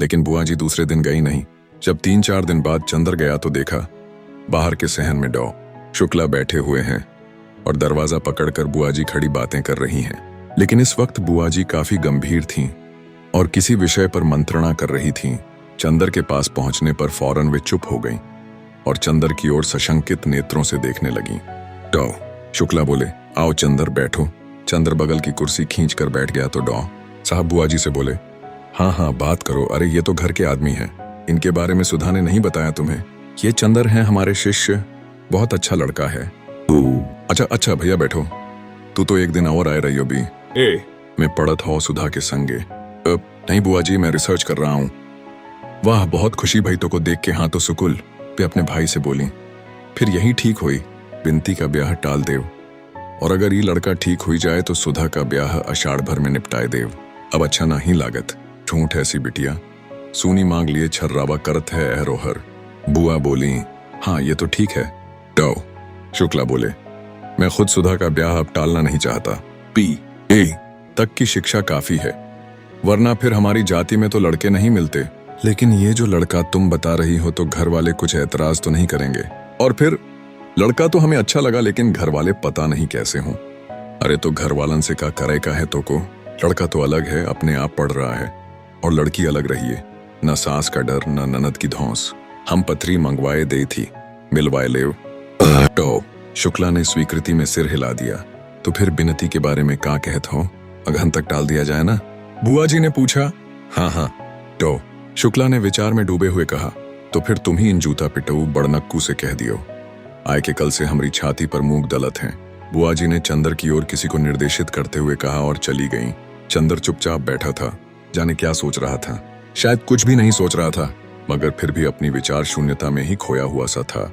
लेकिन बुआ जी दूसरे दिन गई नहीं। जब 3-4 दिन बाद चंदर गया तो देखा बाहर के सहन में डॉ शुक्ला बैठे हुए हैं और दरवाजा पकड़कर बुआ जी खड़ी बातें कर रही हैं। लेकिन इस वक्त बुआ जी काफी गंभीर थीं और किसी विषय पर मंत्रणा कर रही थीं। चंदर के पास पहुंचने पर फौरन वे चुप हो गईं और चंदर की ओर सशंकित नेत्रों से देखने लगीं। डॉ शुक्ला बोले, आओ चंदर बैठो। चंदर बगल की कुर्सी खींच कर बैठ गया तो डॉ साहब बुआ जी से बोले, हाँ हाँ बात करो। अरे ये तो घर के आदमी हैं, इनके बारे में सुधा ने नहीं बताया तुम्हें? ये चंदर हैं हमारे शिष्य, बहुत अच्छा लड़का है। अच्छा अच्छा भैया बैठो। तू तो एक दिन और आए रही हो भी। मैं पढ़त हो सुधा के संगे। नहीं बुआ जी, मैं रिसर्च कर रहा हूँ। वाह, बहुत खुशी भई तो को देख के। हाँ तो सुकुल पे अपने भाई से बोली, फिर यही ठीक हुई बिनती का ब्याह टाल देव, और अगर ये लड़का ठीक हुई जाए तो सुधा का ब्याह आषाढ़ भर में निपटाए देव। अब अच्छा नहीं लागत, झूठ ऐसी बिटिया सूनी मांग लिए छर्रावा करत है एहरोहर। बुआ बोली, हाँ ये तो ठीक है। डॉ शुक्ला बोले, मैं खुद सुधा का ब्याह अब टालना नहीं चाहता। PA तक की शिक्षा काफी है, वरना फिर हमारी जाति में तो लड़के नहीं मिलते। लेकिन ये जो लड़का तुम बता रही हो तो घर वाले कुछ एतराज तो नहीं करेंगे? और फिर लड़का तो हमें अच्छा लगा, लेकिन घर वाले पता नहीं कैसे हों। अरे तो घर वालन से का करे का है तो को? लड़का तो अलग है, अपने आप पढ़ रहा है, और लड़की अलग रही है। न सास का डर न ननद की धौंस। हम पत्री मंगवाए दे थी, मिलवाए ले। तो शुक्ला ने स्वीकृति में सिर हिला दिया। तो फिर बिनती के बारे में का कहत हो? अगहन तक टाल दिया जाए ना? बुआ जी ने पूछा। हाँ हाँ। तो शुक्ला ने विचार में डूबे हुए कहा, तो फिर तुम ही इन जूता पिटऊ बड़नक्कू से कह दियो, आय के कल से हमारी छाती पर मूंग दलत हैं। बुआ जी ने चंदर की ओर किसी को निर्देशित करते हुए कहा और चली गईं। चंदर चुपचाप बैठा था, जाने क्या सोच रहा था। शायद कुछ भी नहीं सोच रहा था, मगर फिर भी अपनी विचार शून्यता में ही खोया हुआ सा था।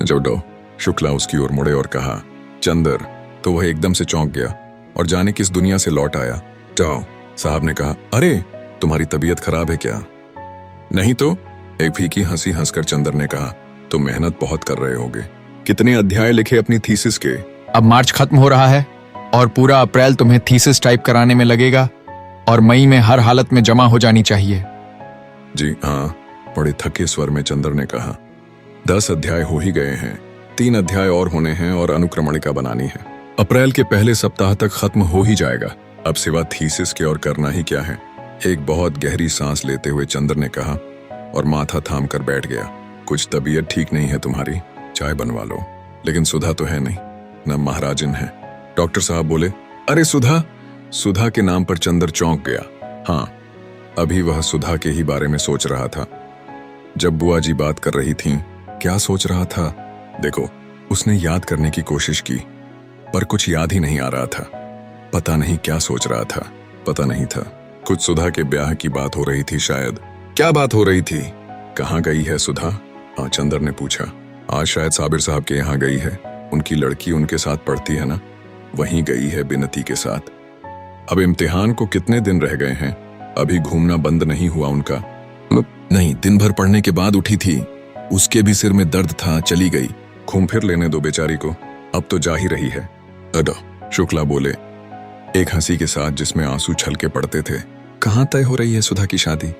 जब डॉ शुक्ला उसकी ओर मुड़े और कहा, चंदर, तो वह एकदम से चौंक गया और जाने किस दुनिया से लौट आया। डॉ साहब ने कहा, अरे तुम्हारी तबीयत खराब है क्या? नहीं तो, एक फीकी हंसी हंसकर चंदर ने कहा, तो मेहनत बहुत कर रहे होगे। कितने अध्याय लिखे अपनी थीसिस के? अब मार्च खत्म हो रहा है और पूरा अप्रैल तुम्हें थीसिस टाइप कराने में लगेगा, और मई में हर हालत में जमा हो जानी चाहिए। जी हाँ, बड़े थके स्वर में चंदर ने कहा। 10 अध्याय हो ही गए हैं, 3 अध्याय और होने हैं और अनुक्रमणिका बनानी है। अप्रैल के पहले सप्ताह तक खत्म हो ही जाएगा। अब सिवा थीसिस के और करना ही क्या है? एक बहुत गहरी सांस लेते हुए चंदर ने कहा और माथा थाम कर बैठ गया। कुछ तबीयत ठीक नहीं है तुम्हारी, चाय बनवा लो। लेकिन सुधा तो है नहीं, न महाराजन है। डॉक्टर साहब बोले, अरे सुधा? सुधा के नाम पर चंदर चौंक गया। हाँ, अभी वह सुधा के ही बारे में सोच रहा था। जब बुआ जी बात कर रही थीं, क्या सोच रहा था? देखो, उसने याद करने की कोशिश की, पर कुछ याद ही नहीं आ रहा था। पता नहीं क्या सोच रहा था, पता नहीं था। कुछ सुधा के ब्याह की बात हो रही थी शायद। क्या बात हो रही थी? कहाँ गई है सुधा? हाँ, चंदर ने पूछा। आज शायद साबिर साहब के यहाँ गई है। उनकी लड़की उनके साथ पढ़ती है ना, वहीं गई है बिनती के साथ। अब इम्तिहान को कितने दिन रह गए हैं? अभी घूमना बंद नहीं हुआ उनका? नहीं, दिन भर पढ़ने के बाद उठी थी, उसके भी सिर में दर्द था, चली गई। घूम फिर लेने दो बेचारी को, अब तो जा ही रही है। अडो शुक्ला बोले, एक हंसी के साथ जिसमें आंसू छलके पड़ते थे। कहाँ तय हो रही है सुधा की शादी?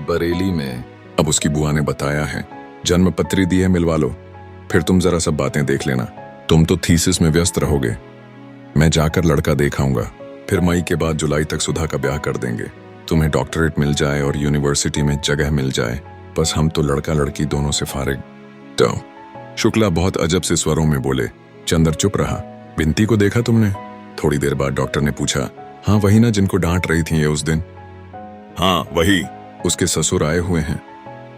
बरेली में। अब उसकी बुआ ने बताया है, जन्म पत्री दी है, मिलवा लो। फिर तुम जरा सब बातें देख लेना, तुम तो थीसिस में व्यस्त रहोगे। मैं जाकर लड़का देख आऊंगा, फिर मई के बाद जुलाई तक सुधा का ब्याह कर देंगे। तुम्हें डॉक्टरेट मिल जाए और यूनिवर्सिटी में जगह मिल जाए, बस हम तो लड़का लड़की दोनों से फारिग। तो शुक्ला बहुत अजब से स्वरों में बोले। चंदर चुप रहा। बिनती को देखा तुमने? थोड़ी देर बाद डॉक्टर ने पूछा। हाँ वही ना, जिनको डांट रही थी ये उस दिन? हाँ वही। उसके ससुर आए हुए हैं,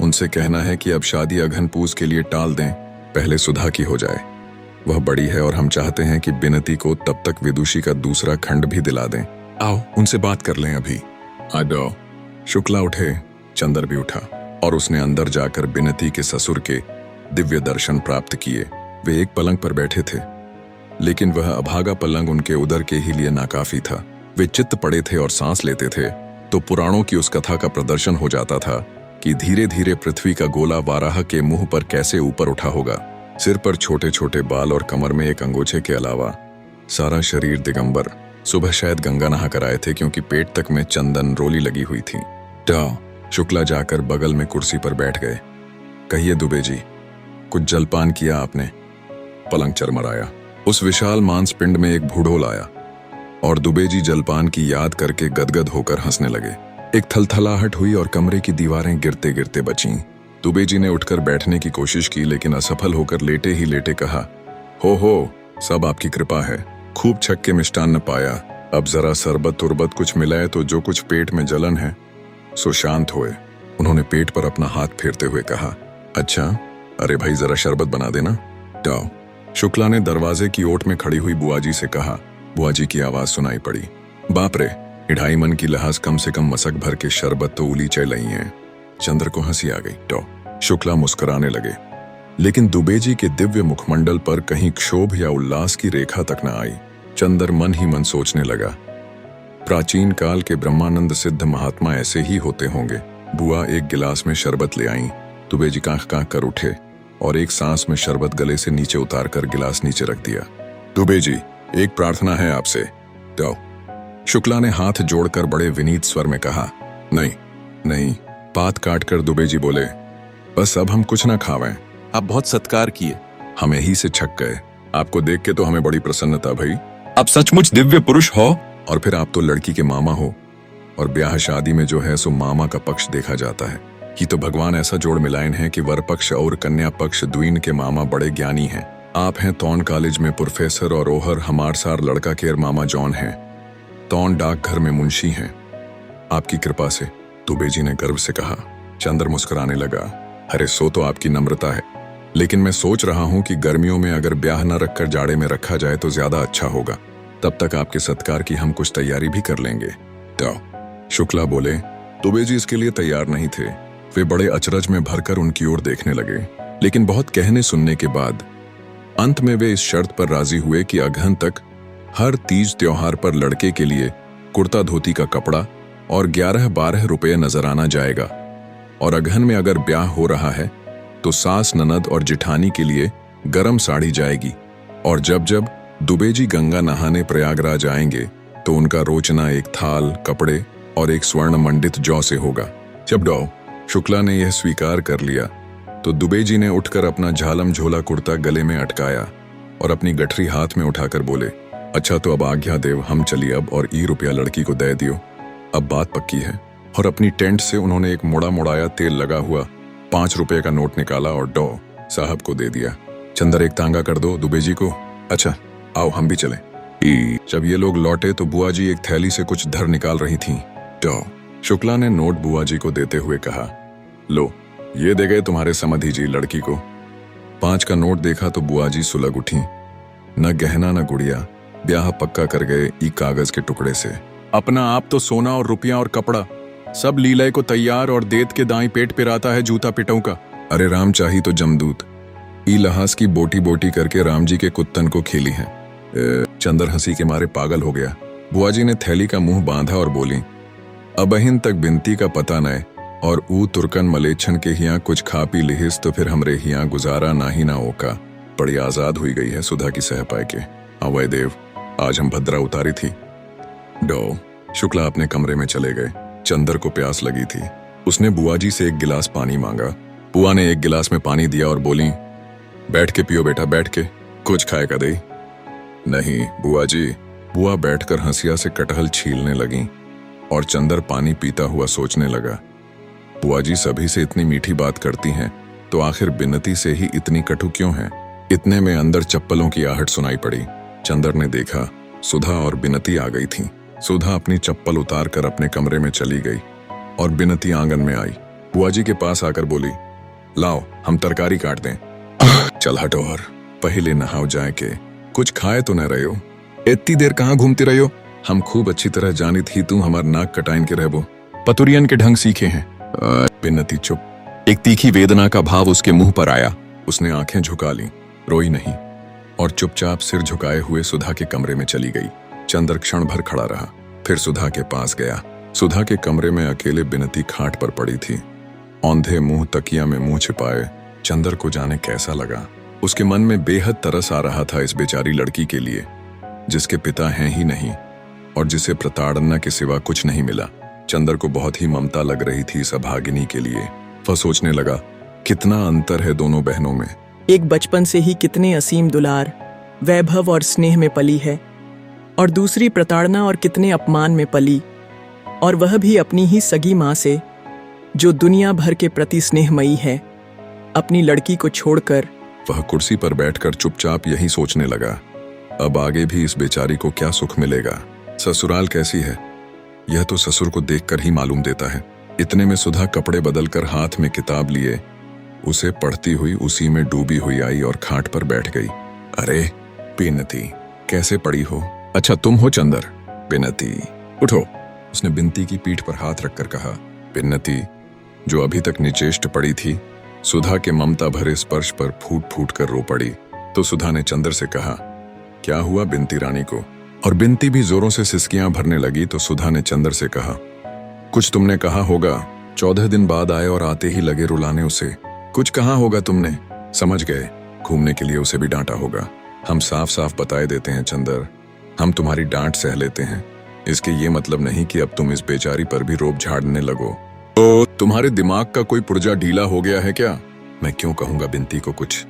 उनसे कहना है कि अब शादी अघन पूस के लिए टाल दें, पहले सुधा की हो जाए। वह बड़ी है और हम चाहते हैं कि बिनती को तब तक विदुषी का दूसरा खंड भी दिला दें। आओ उनसे बात कर लें अभी। आडो शुक्ला उठे, चंदर भी उठा और उसने अंदर जाकर बिनती के ससुर के दिव्य दर्शन प्राप्त किए। वे एक पलंग पर बैठे थे, लेकिन वह अभागा पलंग उनके उदर के ही लिए नाकाफी था। वे चित्त पड़े थे और सांस लेते थे तो पुराणों की उस कथा का प्रदर्शन हो जाता था कि धीरे धीरे पृथ्वी का गोला वाराह के मुंह पर कैसे ऊपर उठा होगा। सिर पर छोटे छोटे बाल और कमर में एक अंगोछे के अलावा सारा शरीर दिगंबर। सुबह शायद गंगा नहा कर आए थे, क्योंकि पेट तक में चंदन रोली लगी हुई थी। शुक्ला जाकर बगल में कुर्सी पर बैठ गए। कहिए दुबे जी, कुछ जलपान किया आपने? पलंग चरमराया। उस विशाल मांसपिंड में एक भूडोल आया और दुबे जी जलपान की याद करके गदगद होकर हंसने लगे। एक थलथलाहट हुई और कमरे की दीवारें गिरते गिरते बचीं। दुबे जी ने उठकर बैठने की कोशिश की, लेकिन असफल होकर लेटे ही लेटे कहा, हो, सब आपकी कृपा है। खूब छक्के मिष्टान्न पाया, अब जरा शरबत तुरबत कुछ मिलाए तो जो कुछ पेट में जलन है सो शांत होए। उन्होंने पेट पर अपना हाथ फेरते हुए कहा, अच्छा, अरे भाई जरा शरबत बना देना। जाओ। शुक्ला ने दरवाजे की ओट में खड़ी हुई बुआ जी से कहा। बुआ जी की आवाज सुनाई पड़ी, बाप रे, 2.5 मन की लहाज कम से कम मसक भर के शरबत तो उली चल रही है। चंद्र को हंसी आ गई। तो शुक्ला मुस्कुराने लगे, लेकिन दुबे जी के दिव्य मुखमंडल पर कहीं क्षोभ या उल्लास की रेखा तक न आई। चंद्र मन ही मन सोचने लगा, प्राचीन काल के ब्रह्मानंद सिद्ध महात्मा ऐसे ही होते होंगे। बुआ एक गिलास में शरबत ले आईं। दुबे जी कांख कांख कर उठे और एक सांस में शरबत गले से नीचे उतार कर गिलास नीचे रख दिया। दुबे जी, एक प्रार्थना है आपसे। जाओ। शुक्ला ने हाथ जोड़कर बड़े विनीत स्वर में कहा, नहीं। बात काट कर दुबे जी बोले, बस अब हम कुछ ना खावें। आप बहुत सत्कार किए। हम यही से छक गए। आपको देख के तो हमें बड़ी प्रसन्नता भई। आप सचमुच दिव्य पुरुष हो। और फिर आप तो लड़की के मामा हो, और ब्याह शादी में जो है सो मामा का पक्ष देखा जाता है। ये तो भगवान ऐसा जोड़ मिलायन है कि वर पक्ष और कन्या पक्ष द्वीन के मामा बड़े ज्ञानी हैं। आप हैं तौन कॉलेज में प्रोफेसर और ओहर हमार सार लड़का केर मामा जॉन हैं। तौन डाकघर में मुंशी हैं। आपकी कृपा से, दुबे जी ने गर्व से कहा। चंद्र मुस्कुराने लगा, अरे सो तो आपकी नम्रता है, लेकिन मैं सोच रहा हूं कि गर्मियों में अगर ब्याह न रखकर जाड़े में रखा जाए तो ज्यादा अच्छा होगा। तब तक आपके सत्कार की हम कुछ तैयारी भी कर लेंगे। तो शुक्ला बोले। दुबे जी इसके लिए तैयार नहीं थे। वे बड़े अचरज में भरकर उनकी ओर देखने लगे, लेकिन बहुत कहने सुनने के बाद अंत में वे इस शर्त पर राजी हुए कि अगहन तक हर तीज त्योहार पर लड़के के लिए कुर्ता धोती का कपड़ा और 11-12 रुपये नजराना जाएगा, और अगहन में अगर ब्याह हो रहा है तो सास ननद और जिठानी के लिए गरम साड़ी जाएगी, और जब जब दुबे जी गंगा नहाने प्रयागराज आएंगे तो उनका रोचना एक थाल, कपड़े और एक स्वर्ण मंडित जौ से होगा। जब शुक्ला ने यह स्वीकार कर लिया तो दुबे जी ने उठकर अपना झालम झोला कुर्ता गले में अटकाया और अपनी गठरी हाथ में उठाकर बोले, अच्छा तो अब आज्ञा देव, हम चलिए अब, और ₹1 लड़की को दे दियो, अब बात पक्की है। और अपनी टेंट से उन्होंने एक मुड़ा मुड़ाया तेल लगा हुआ ₹5 का नोट निकाला और साहब को दे दिया। चंदर एक तांगा कर दो दुबे जी को। अच्छा आओ हम भी चलें। जब ये लोग लौटे तो बुआ जी एक थैली से कुछ धर निकाल रही थीं। शुक्ला ने नोट बुआ जी को देते हुए कहा, लो ये दे गए तुम्हारे समधी जी लड़की को। 5 का नोट देखा तो बुआ जी सुलग उठी। न गहना न गुड़िया, ब्याह पक्का कर गए ई कागज के टुकड़े से। अपना आप तो सोना और रुपया और कपड़ा सब लीलय को तैयार, और देत के दाई पेट पिराता है जूता पिटों का। अरे राम चाही तो जमदूत, ई लहास की बोटी बोटी करके राम जी के कुत्तन को खेली है। चंदर हंसी के मारे पागल हो गया। बुआ जी ने थैली का मुंह बांधा और बोली, अबहिन तक बिनती का पता न, और ऊ तुर्कन मलेच्छन के हियां कुछ खा पी लिहिस तो फिर हमरे हियां गुजारा ना ही ना ओका। बड़ी आजाद हुई गई है सुधा की सह पाए के। अवय देव, आज हम भद्रा उतारी थी। शुक्ला अपने कमरे में चले गए। चंदर को प्यास लगी थी। उसने बुआ जी से एक गिलास पानी मांगा। बुआ ने एक गिलास में पानी दिया और बोली, बैठ के पियो बेटा, बैठ के, कुछ खाए का दे। नहीं बुआ जी। बुआ बैठकर हंसिया से कटहल छीलने लगी और चंदर पानी पीता हुआ सोचने लगा, बुआ जी सभी से इतनी मीठी बात करती हैं तो आखिर बिनती से ही इतनी कटु क्यों है। इतने में अंदर चप्पलों की आहट सुनाई पड़ी। चंदर ने देखा सुधा और बिनती आ गई थी। सुधा अपनी चप्पल उतार कर अपने कमरे में चली गई और बिनती आंगन में आई। बुआ जी के पास आकर बोली, लाओ हम तरकारी काट दें। चल हटो, और पहले नहाओ जाए के, कुछ खाए तो न रहे हो। इतनी देर कहाँ घूमती रही हो? हम खूब अच्छी तरह जानी थी तू हमार नाक कटाइन के रहबो। पतुरियन के ढंग सीखे हैं। बिन्नती चुप। एक तीखी वेदना का भाव उसके मुंह पर आया। उसने आंखें झुका ली, रोई नहीं, और चुपचाप सिर झुकाए हुए सुधा के कमरे में चली गई। चंदर क्षण भर खड़ा रहा, फिर सुधा के पास गया। सुधा के कमरे में अकेले बिनती खाट पर पड़ी थी, औंधे मुंह तकिया में मुंह छिपाए। चंदर को जाने कैसा लगा। उसके मन में बेहद तरस आ रहा था इस बेचारी लड़की के लिए, जिसके पिता हैं ही नहीं और जिसे प्रताड़ना के सिवा कुछ नहीं मिला। चंदर को बहुत ही ममता लग रही थी इस अभागिनी के लिए। वह सोचने लगा, कितना अंतर है दोनों बहनों में। एक बचपन से ही कितने असीम दुलार, वैभव और स्नेह में पली है, और दूसरी प्रताड़ना और कितने अपमान में पली, और वह भी अपनी ही सगी माँ से, जो दुनिया भर के प्रति स्नेहमयी है। अपनी लड़की को छोड़कर वह कुर्सी पर बैठकर चुपचाप यही सोचने लगा, अब आगे भी इस बेचारी को क्या सुख मिलेगा। ससुराल कैसी है यह तो ससुर को देखकर ही मालूम देता है। इतने में सुधा कपड़े बदलकर हाथ में किताब लिए उसे पढ़ती हुई उसी में डूबी हुई आई और खाट पर बैठ गई। अरे बिनती, कैसे पड़ी हो? अच्छा तुम हो चंदर? बिनती उठो, उसने बिनती की पीठ पर हाथ रखकर कहा। बिनती जो अभी तक निचेष्ट पड़ी थी, सुधा के ममता भरे स्पर्श पर फूट फूट कर रो पड़ी। तो सुधा ने चंदर से कहा, क्या हुआ बिनती रानी को? और बिनती भी जोरों से सिसकियां भरने लगी। तो सुधा ने चंदर से कहा, कुछ तुमने कहा होगा, 14 दिन बाद आए और आते ही लगे रुलाने उसे। कुछ कहा होगा तुमने, समझ गए, घूमने के लिए उसे भी डांटा होगा। हम साफ साफ बताए देते हैं चंदर, हम तुम्हारी डांट सह लेते हैं, इसके ये मतलब नहीं कि अब तुम इस बेचारी पर भी रोब झाड़ने लगो। तो तुम्हारे दिमाग का कोई पुर्जा ढीला हो गया है क्या? मैं क्यों कहूंगा बिनती को कुछ,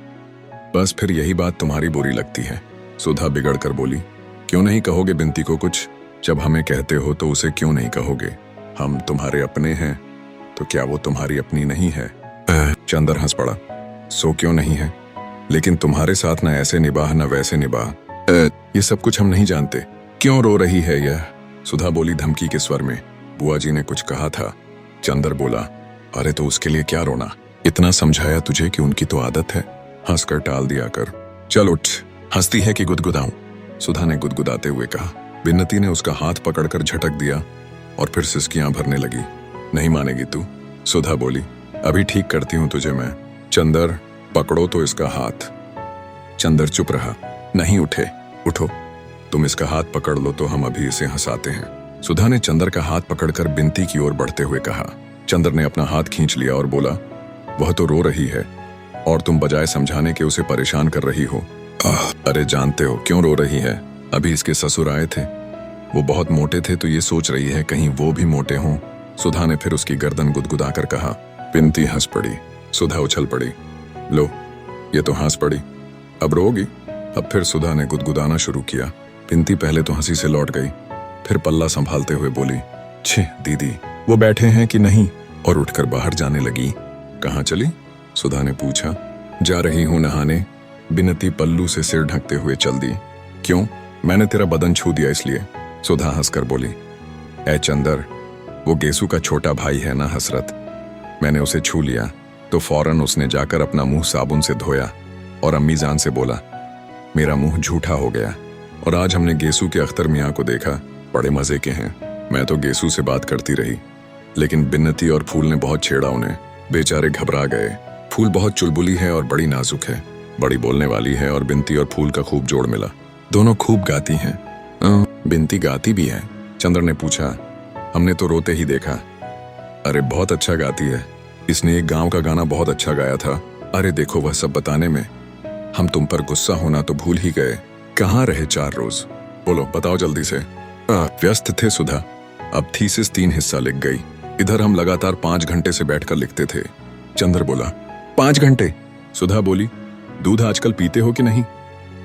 बस फिर यही बात तुम्हारी बुरी लगती है। सुधा बिगड़ कर बोली, क्यों नहीं कहोगे बिनती को कुछ? जब हमें कहते हो तो उसे क्यों नहीं कहोगे? हम तुम्हारे अपने हैं तो क्या वो तुम्हारी अपनी नहीं है? चंदर हंस पड़ा, सो क्यों नहीं है, लेकिन तुम्हारे साथ ना ऐसे निभाह ना वैसे निभाह, ये सब कुछ हम नहीं जानते। क्यों रो रही है यह? सुधा बोली धमकी के स्वर में। बुआ जी ने कुछ कहा था। चंदर बोला, अरे तो उसके लिए क्या रोना, इतना समझाया तुझे कि उनकी तो आदत है, हंसकर टाल दिया कर। चल उठ, हंसती है कि गुदगुदाऊं? सुधा ने गुदगुदाते हुए कहा। बिन्नती ने उसका हाथ पकड़कर झटक दिया और फिर सिसकियां भरने लगी। नहीं मानेगी तू? सुधा बोली, अभी ठीक करती हूं तुझे मैं। चंदर पकड़ो तो इसका हाथ। चंदर चुप रहा, नहीं उठे। उठो, तुम इसका हाथ पकड़ लो तो हम अभी इसे हंसाते हैं। सुधा ने चंदर का हाथ पकड़कर बिनती की ओर बढ़ते हुए कहा। चंदर ने अपना हाथ खींच लिया और बोला, वह तो रो रही है और तुम बजाय समझाने के उसे परेशान कर रही हो। अरे जानते हो क्यों रो रही है? अभी इसके ससुर आए थे, वो बहुत मोटे थे तो ये सोच रही है कहीं वो भी मोटे हों। सुधा ने फिर उसकी गर्दन गुदगुदाकर कहा। बिनती हंस पड़ी। सुधा उछल पड़ी, लो ये तो हंस पड़ी, अब रोगी? अब फिर सुधा ने गुदगुदाना शुरू किया। बिनती पहले तो हंसी से लौट गई, फिर पल्ला संभालते हुए बोली, छे दीदी, वो बैठे हैं कि नहीं? और उठकर बाहर जाने लगी। कहाँ चली? सुधा ने पूछा। जा रही हूं नहाने। बिनती पल्लू से सिर ढकते हुए चल दी। क्यों? मैंने तेरा बदन छू दिया इसलिए? सुधा हंसकर बोली। ऐ चंदर, वो गेसू का छोटा भाई है ना हसरत, मैंने उसे छू लिया तो फौरन उसने जाकर अपना मुंह साबुन से धोया और अम्मी जान से बोला, मेरा मुंह झूठा हो गया। और आज हमने गेसू के अख्तर मियाँ को देखा, बड़े मजे के हैं। मैं तो गेसू से बात करती रही, लेकिन बिन्नती और फूल ने बहुत छेड़ा उन्हें, बेचारे घबरा गए। फूल बहुत चुलबुली है और बड़ी नाजुक है, बड़ी बोलने वाली है और बिनती और फूल का खूब जोड़ मिला। दोनों खूब गाती हैं। बिनती गाती भी है? चंद्र ने पूछा। हमने तो रोते ही देखा। अरे बहुत अच्छा गाती है, इसने एक गांव का गाना बहुत अच्छा गाया था। अरे देखो वह सब बताने में हम तुम पर गुस्सा होना तो भूल ही गए। कहाँ रहे 4 रोज? बोलो बताओ जल्दी से। व्यस्त थे सुधा, अब थीसिस 3 हिस्सा लिख गई। इधर हम लगातार 5 घंटे से बैठकर लिखते थे। चंद्र बोला, 5 घंटे? सुधा बोली, दूध आजकल पीते हो कि नहीं?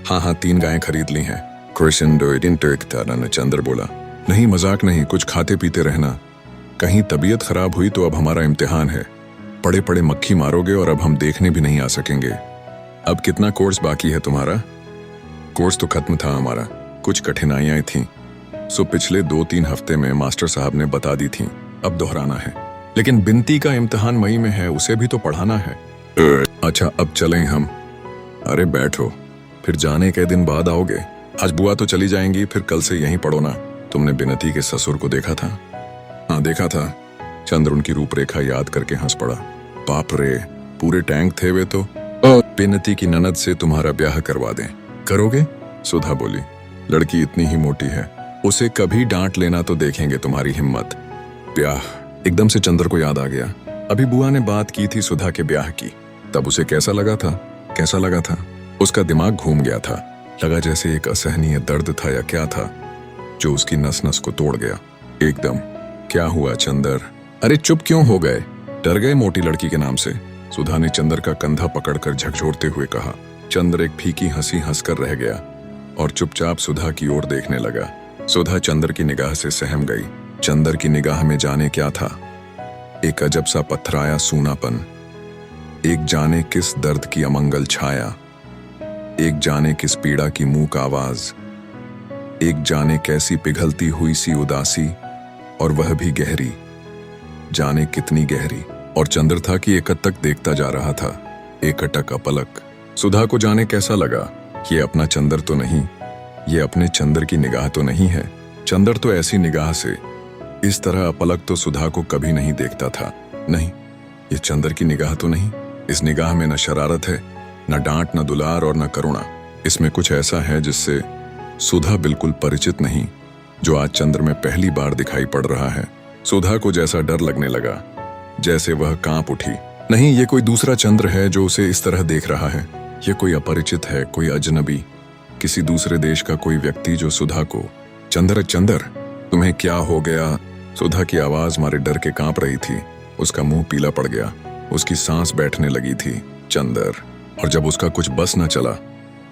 हाँ 3 गायें खरीद ली हैं। चंद्र बोला, नहीं मजाक नहीं, कुछ खाते पीते रहना, कहीं तबीयत खराब हुई तो अब हमारा इम्तिहान है, पड़े पड़े मक्खी मारोगे और अब हम देखने भी नहीं आ सकेंगे। अब कितना कोर्स बाकी है तुम्हारा? कोर्स तो खत्म था हमारा, कुछ कठिनाइयां थीं, सो पिछले 2-3 हफ्ते में मास्टर साहब ने बता दी थीं, अब दोहराना है। लेकिन बिनती का इम्तिहान मई में है, उसे भी तो पढ़ाना है। अच्छा अब चलें हम? अरे बैठो, फिर जाने के दिन बाद आओगे? आज बुआ तो चली जाएंगी, फिर कल से यहीं पढ़ो ना। तुमने बिनती के ससुर को देखा था? हाँ देखा था। चंद्र उनकी रूपरेखा याद करके हंस पड़ा। बाप रे, पूरे टैंक थे वे तो। बिनती की ननद से तुम्हारा ब्याह करवा दें, करोगे? सुधा बोली, लड़की इतनी ही मोटी है, उसे कभी डांट लेना तो देखेंगे तुम्हारी हिम्मत। ब्याह? एकदम से चंद्र को याद आ गया, अभी बुआ ने बात की थी सुधा के ब्याह की, तब उसे कैसा लगा था? कैसा लगा था? उसका दिमाग घूम गया था, लगा जैसे एक असहनीय दर्द था या क्या था जो उसकी नस नस को तोड़ गया। एकदम क्या हुआ चंदर? अरे चुप क्यों हो गए? डर गए मोटी लड़की के नाम से? सुधा ने चंदर का कंधा पकड़कर झकझोरते हुए कहा। चंदर एक फीकी हंसी हंसकर रह गया और चुपचाप सुधा की ओर देखने लगा। सुधा चंदर की निगाह से सहम गई। चंदर की निगाह में जाने क्या था, एक अजब सा पथराया सूनापन, एक जाने किस दर्द की अमंगल छाया, एक जाने किस पीड़ा की मूक आवाज, एक जाने कैसी पिघलती हुई सी उदासी, और वह भी गहरी, जाने कितनी गहरी। और चंद्र था कि एकटक देखता जा रहा था, एकटक अपलक। सुधा को जाने कैसा लगा, ये अपना चंद्र तो नहीं, ये अपने चंद्र की निगाह तो नहीं है। चंद्र तो ऐसी निगाह से इस तरह अपलक तो सुधा को कभी नहीं देखता था। नहीं, ये चंद्र की निगाह तो नहीं। इस निगाह में न शरारत है, न डांट, न दुलार और न करुणा। इसमें कुछ ऐसा है जिससे सुधा बिल्कुल परिचित नहीं, जो आज चंद्र में पहली बार दिखाई पड़ रहा है। सुधा को जैसा डर लगने लगा, जैसे वह कांप उठी। नहीं, ये कोई दूसरा चंद्र है जो उसे इस तरह देख रहा है। ये कोई अपरिचित है, कोई अजनबी, किसी दूसरे देश का कोई व्यक्ति जो सुधा को चंद्र चंद्र तुम्हें क्या हो गया? सुधा की आवाज मारे डर के कांप रही थी। उसका मुंह पीला पड़ गया, उसकी सांस बैठने लगी थी। चंद्र। और जब उसका कुछ बस न चला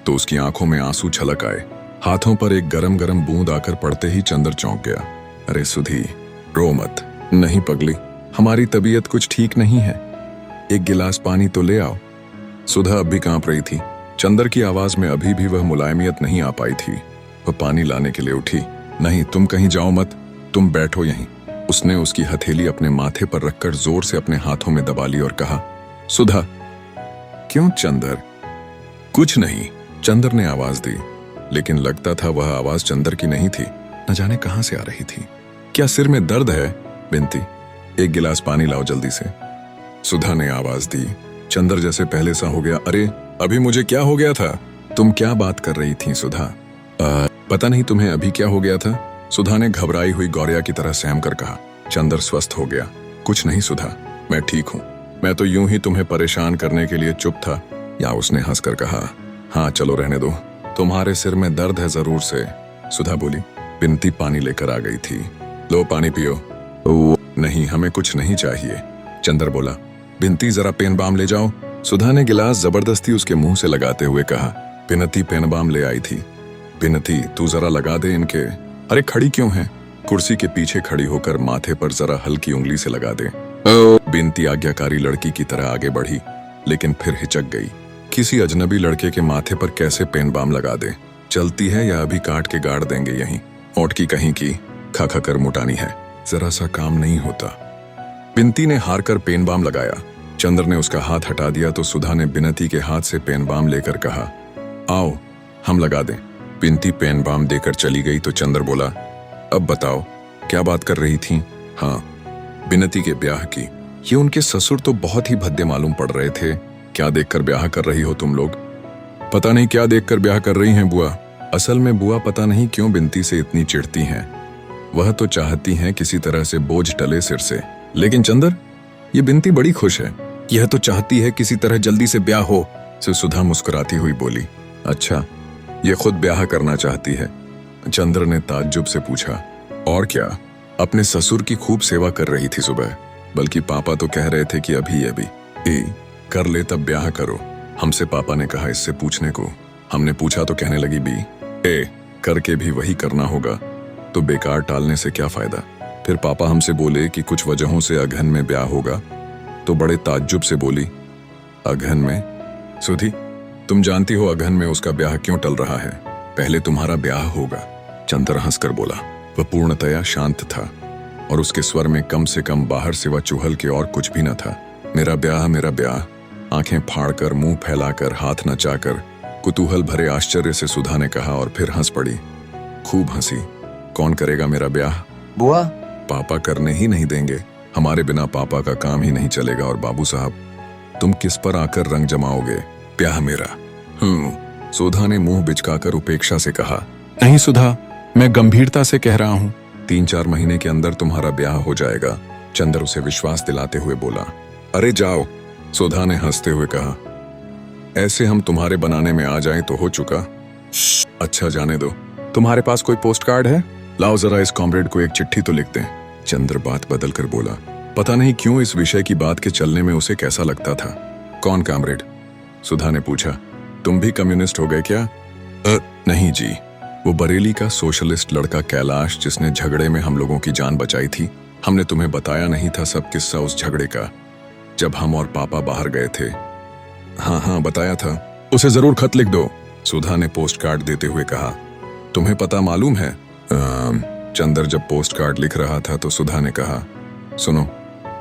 तो उसकी आंखों में आंसू छलक आए। हाथों पर एक गरम गरम बूंद आकर पड़ते ही चंद्र चौंक गया। अरे सुधी, रो मत। नहीं पगली, हमारी तबीयत कुछ ठीक नहीं है, एक गिलास पानी तो ले आओ। सुधा अब भी कांप रही थी। चंद्र की आवाज में अभी भी वह मुलायमियत नहीं आ पाई थी। वह पानी लाने के लिए उठी। नहीं, तुम कहीं जाओ मत, तुम बैठो यहीं। उसने उसकी हथेली अपने माथे पर रखकर जोर से अपने हाथों में दबा ली और कहा, सुधा। क्यों चंद्र? कुछ नहीं, चंद्र ने आवाज दी, लेकिन लगता था वह आवाज चंद्र की नहीं थी। न जाने कहां से आ रही थी। क्या सिर में दर्द है? बिनती, एक गिलास पानी लाओ जल्दी से। सुधा ने आवाज दी। चंद्र जैसे पहले सा हो गया। अरे अभी मुझे क्या हो गया था? तुम क्या बात कर रही थी सुधा? पता नहीं तुम्हें अभी क्या हो गया था, सुधा ने घबराई हुई गौरिया की तरह सहम कर कहा। चंद्र स्वस्थ हो गया। कुछ नहीं सुधा, मैं ठीक हूं। मैं तो यूं ही तुम्हें परेशान करने के लिए चुप था। या उसने हंसकर कहा, हाँ चलो रहने दो, तुम्हारे सिर में दर्द है जरूर से। सुधा बोली। बिनती पानी लेकर आ गई थी। लो पानी पियो। नहीं, हमें कुछ नहीं चाहिए, चंद्र बोला। बिनती जरा पेन बाम ले जाओ। सुधा ने गिलास जबरदस्ती उसके मुंह से लगाते हुए कहा। बिनती पेन बाम ले आई थी। बिनती तू जरा लगा दे इनके। अरे खड़ी क्यों है? कुर्सी के पीछे खड़ी होकर माथे पर जरा हल्की उंगली से लगा दे। बिनती आज्ञाकारी लड़की की तरह आगे बढ़ी, लेकिन फिर हिचक गई। किसी अजनबी लड़के के माथे पर कैसे पेन बाम लगा दे? चलती है या अभी काट के गाड़ देंगे यहीं? ओट की कहीं की खा खा कर मुटानी है, जरा सा काम नहीं होता। बिनती ने हार कर पेन बाम लगाया। चंद्र ने उसका हाथ हटा दिया तो सुधा ने बिनती के हाथ से पेन बाम लेकर कहा, आओ हम लगा दें। बिनती पेन बाम देकर चली गई तो चंद्र बोला, अब बताओ क्या बात कर रही थी? हाँ, बिनती के ब्याह की। ये उनके ससुर तो बहुत ही भद्दे मालूम पड़ रहे थे। क्या देखकर ब्याह कर रही हो तुम लोग? पता नहीं क्या देखकर ब्याह कर रही हैं बुआ। असल में बुआ पता नहीं क्यों बिनती से इतनी चिढ़ती हैं। वह तो चाहती हैं किसी तरह से बोझ टले सिर से, लेकिन चंद्र, ये बिनती बड़ी खुश है। यह तो चाहती है किसी तरह जल्दी से ब्याह हो। से सुधा मुस्कुराती हुई बोली, अच्छा, ये खुद ब्याह करना चाहती है? चंद्र ने ताज्जुब से पूछा। और क्या, अपने ससुर की खूब सेवा कर रही थी सुबह, बल्कि पापा तो कह रहे थे कि अभी कर ले तब ब्याह करो। हमसे पापा ने कहा इससे पूछने को। हमने पूछा तो कहने लगी बी करके भी वही करना होगा, तो बेकार टालने से क्या फायदा। फिर पापा हमसे बोले कि कुछ वजहों से अगहन में ब्याह होगा, तो बड़े ताज्जुब से बोली, अगहन में? सुधी, तुम जानती हो अगहन में उसका ब्याह क्यों टल रहा है? पहले तुम्हारा ब्याह होगा। चंद्र हंसकर बोला। वह पूर्णतया शांत था और उसके स्वर में कम से कम बाहर सिवा चुहल के और कुछ भी न था। मेरा ब्याह, मेरा ब्याह। आंखें फाड़कर, मुंह फैलाकर, हाथ नचाकर, कुतूहल भरे आश्चर्य से सुधा ने कहा और फिर हंस पड़ी, खूब हंसी। कौन करेगा मेरा ब्याह? बुआ। पापा करने ही नहीं देंगे। हमारे बिना पापा का काम ही नहीं चलेगा। और बाबू साहब, तुम किस पर आकर रंग जमाओगे? ब्याह मेरा। सुधा ने मुंह बिचकाकर उपेक्षा से कहा। नहीं सुधा, मैं गंभीरता से कह रहा हूं। 3-4 महीने के अंदर तुम्हारा ब्याह हो जाएगा, चंद्र उसे विश्वास दिलाते हुए बोला। अरे जाओ, सुधा ने हंसते हुए कहा। ऐसे हम तुम्हारे बनाने में आ जाएं तो हो चुका। अच्छा जाने दो। तुम्हारे पास कोई पोस्ट कार्ड है? लाओ जरा इस कॉमरेड को एक चिट्ठी तो लिख दें। चंद्र बात बदल कर बोला। पता नहीं क्यों इस विषय की बात के चलने में उसे कैसा लगता था। कौन कामरेड? सुधा ने पूछा। तुम भी कम्युनिस्ट हो गए क्या? नहीं जी, वो बरेली का सोशलिस्ट लड़का कैलाश जिसने झगड़े में हम लोगों की जान बचाई थी। हमने तुम्हें बताया नहीं था सब किस्सा उस झगड़े का, जब हम और पापा बाहर गए थे। हाँ बताया था। उसे जरूर खत लिख दो, सुधा ने पोस्ट कार्ड देते हुए कहा। तुम्हें पता मालूम है? चंदर जब पोस्ट कार्ड लिख रहा था तो सुधा ने कहा, सुनो,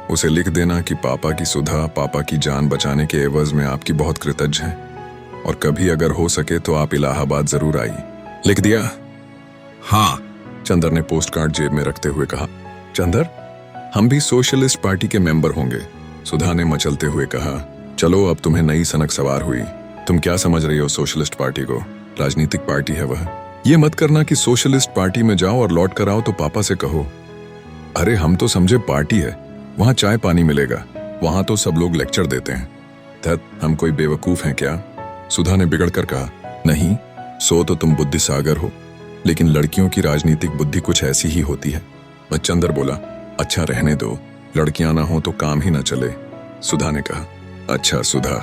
उसे लिख देना कि पापा की सुधा पापा की जान बचाने के एवज में आपकी बहुत कृतज्ञ है, और कभी अगर हो सके तो आप इलाहाबाद जरूर आई। लिख दिया? हाँ, चंदर ने पोस्ट कार्ड जेब में रखते हुए कहा। चंदर, हम भी सोशलिस्ट पार्टी के मेंबर होंगे, सुधा ने मचलते हुए कहा। चलो, अब तुम्हें नई सनक सवार हुई। तुम क्या समझ रही हो सोशलिस्ट पार्टी को? राजनीतिक पार्टी है वह। ये मत करना कि सोशलिस्ट पार्टी में जाओ और लौट कर आओ तो पापा से कहो, अरे हम तो समझे पार्टी है, वहां चाय पानी मिलेगा, वहां तो सब लोग लेक्चर देते हैं। धत, हम कोई बेवकूफ हैं क्या? सुधा ने बिगड़ कर कहा। नहीं, सो तो तुम बुद्धि सागर हो, लेकिन लड़कियों की राजनीतिक बुद्धि कुछ ऐसी ही होती है। चंदर बोला। अच्छा रहने दो, लड़कियां ना हो तो काम ही ना चले, सुधा ने कहा। अच्छा सुधा,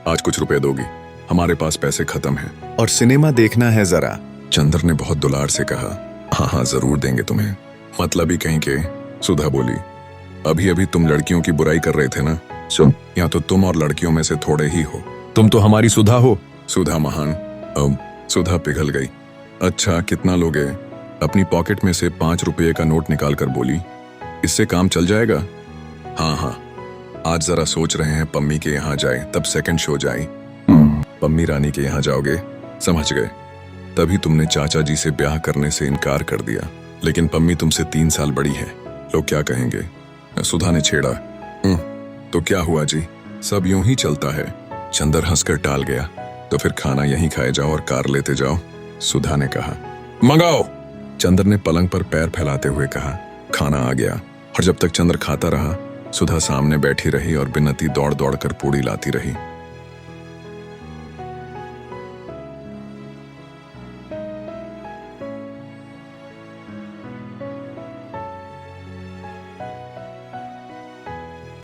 आज कुछ रुपए दोगी? हमारे पास पैसे खत्म हैं। और सिनेमा देखना है जरा, चंदर ने बहुत दुलार से कहा। हाँ जरूर देंगे तुम्हें, मतलब ही कहीं के, सुधा बोली। अभी अभी तुम लड़कियों की बुराई कर रहे थे ना? सुन, या तो तुम और लड़कियों में से थोड़े ही हो। तुम तो हमारी सुधा हो। सुधा महान। सुधा पिघल गई। अच्छा, कितना लोगे? अपनी पॉकेट में से 5 रुपये का नोट निकाल कर बोली। इससे काम चल जाएगा? हाँ, आज जरा सोच रहे हैं पम्मी के यहाँ जाए, तब सेकंड शो जाए। पम्मी रानी के यहाँ जाओगे? समझ गए। तभी तुमने चाचा जी से ब्याह करने से इनकार कर दिया, लेकिन पम्मी तुमसे 3 साल बड़ी है, लोग क्या कहेंगे? सुधा ने छेड़ा। तो क्या हुआ जी, सब यूं ही चलता है। चंदर हंसकर टाल गया। तो फिर खाना यहीं खाए जाओ और कार लेते जाओ, सुधा ने कहा। मंगाओ, चंदर ने पलंग पर पैर फैलाते हुए कहा। खाना आ गया, और जब तक चंदर खाता रहा, सुधा सामने बैठी रही और बिन्नती दौड़ दौड़ कर पूड़ी लाती रही।